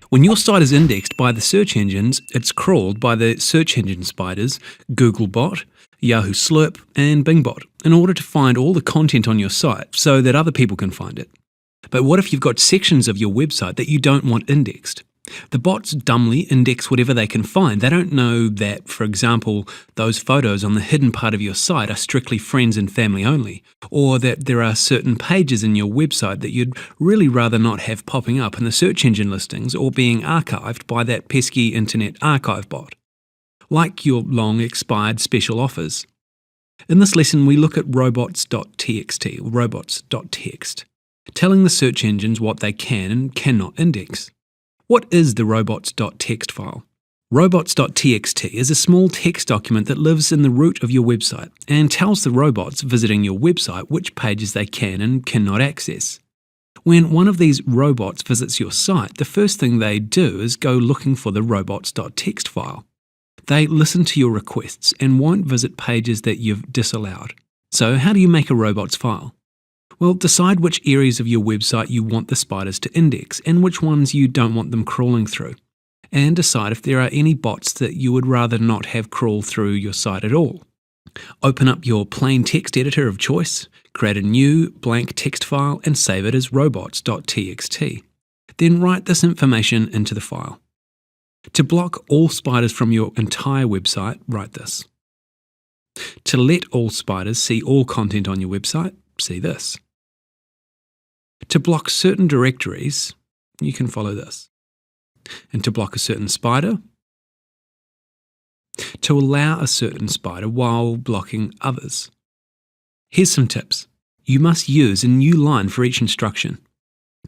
When your site is indexed by the search engines, it's crawled by the search engine spiders, GoogleBot, Yahoo Slurp, and Bingbot in order to find all the content on your site so that other people can find it. But what if you've got sections of your website that you don't want indexed? The bots dumbly index whatever they can find. They don't know that, for example, those photos on the hidden part of your site are strictly friends and family only, or that there are certain pages in your website that you'd really rather not have popping up in the search engine listings or being archived by that pesky internet archive bot, like your long expired special offers. In this lesson, we look at Robots.txt, or Robots.txt, telling the search engines what they can and cannot index. What is the robots.txt file? Robots.txt is a small text document that lives in the root of your website and tells the robots visiting your website which pages they can and cannot access. When one of these robots visits your site, the first thing they do is go looking for the robots.txt file. They listen to your requests and won't visit pages that you've disallowed. So how do you make a robots file? Well, decide which areas of your website you want the spiders to index and which ones you don't want them crawling through. And decide if there are any bots that you would rather not have crawl through your site at all. Open up your plain text editor of choice, create a new blank text file and save it as robots.txt. Then write this information into the file. To block all spiders from your entire website, write this. To let all spiders see all content on your website, see this. To block certain directories, you can follow this. And to block a certain spider, to allow a certain spider while blocking others. Here's some tips. You must use a new line for each instruction.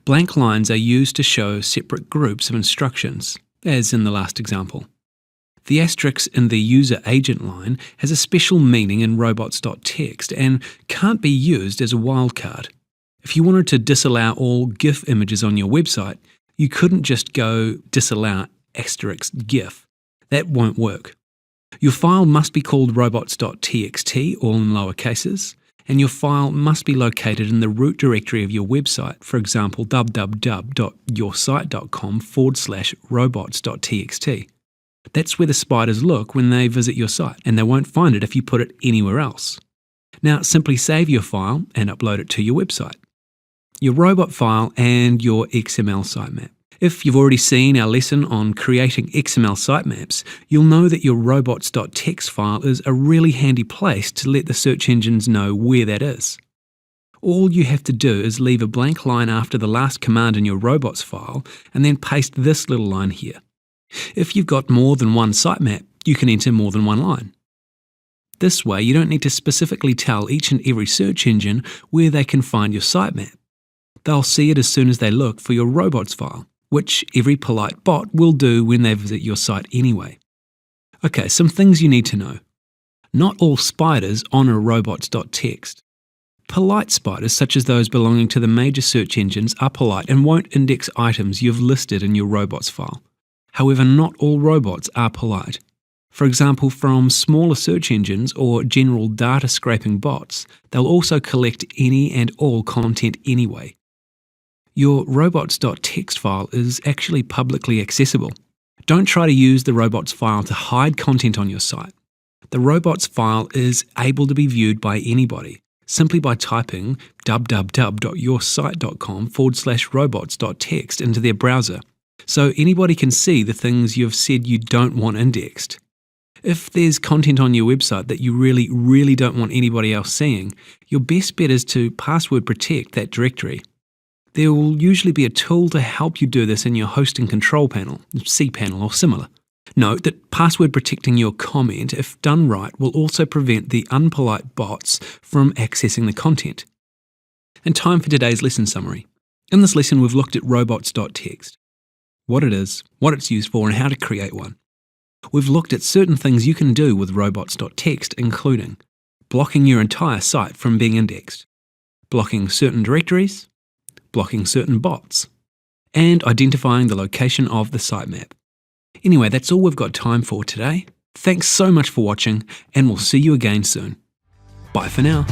Blank lines are used to show separate groups of instructions, as in the last example. The asterisk in the user agent line has a special meaning in robots.txt and can't be used as a wildcard. If you wanted to disallow all GIF images on your website, you couldn't just go disallow asterisk GIF. That won't work. Your file must be called robots.txt, all in lower cases, and your file must be located in the root directory of your website, for example www.yoursite.com/robots.txt. That's where the spiders look when they visit your site, and they won't find it if you put it anywhere else. Now simply save your file and upload it to your website, your robot file and your XML sitemap. If you've already seen our lesson on creating XML sitemaps, you'll know that your robots.txt file is a really handy place to let the search engines know where that is. All you have to do is leave a blank line after the last command in your robots file and then paste this little line here. If you've got more than one sitemap, you can enter more than one line. This way, you don't need to specifically tell each and every search engine where they can find your sitemap. They'll see it as soon as they look for your robots file, which every polite bot will do when they visit your site anyway. Okay, some things you need to know. Not all spiders honour robots.txt. Polite spiders, such as those belonging to the major search engines, are polite and won't index items you've listed in your robots file. However, not all robots are polite. For example, from smaller search engines or general data scraping bots, they'll also collect any and all content anyway. Your robots.txt file is actually publicly accessible. Don't try to use the robots file to hide content on your site. The robots file is able to be viewed by anybody, simply by typing www.yoursite.com/robots.txt into their browser. So anybody can see the things you've said you don't want indexed. If there's content on your website that you really don't want anybody else seeing, your best bet is to password protect that directory. There will usually be a tool to help you do this in your hosting control panel, cPanel or similar. Note that password protecting your comment, if done right, will also prevent the unpolite bots from accessing the content. And time for today's lesson summary. In this lesson, we've looked at robots.txt, what it is, what it's used for, and how to create one. We've looked at certain things you can do with robots.txt, including blocking your entire site from being indexed, blocking certain directories, blocking certain bots, and identifying the location of the sitemap. Anyway, that's all we've got time for today. Thanks so much for watching, and we'll see you again soon. Bye for now.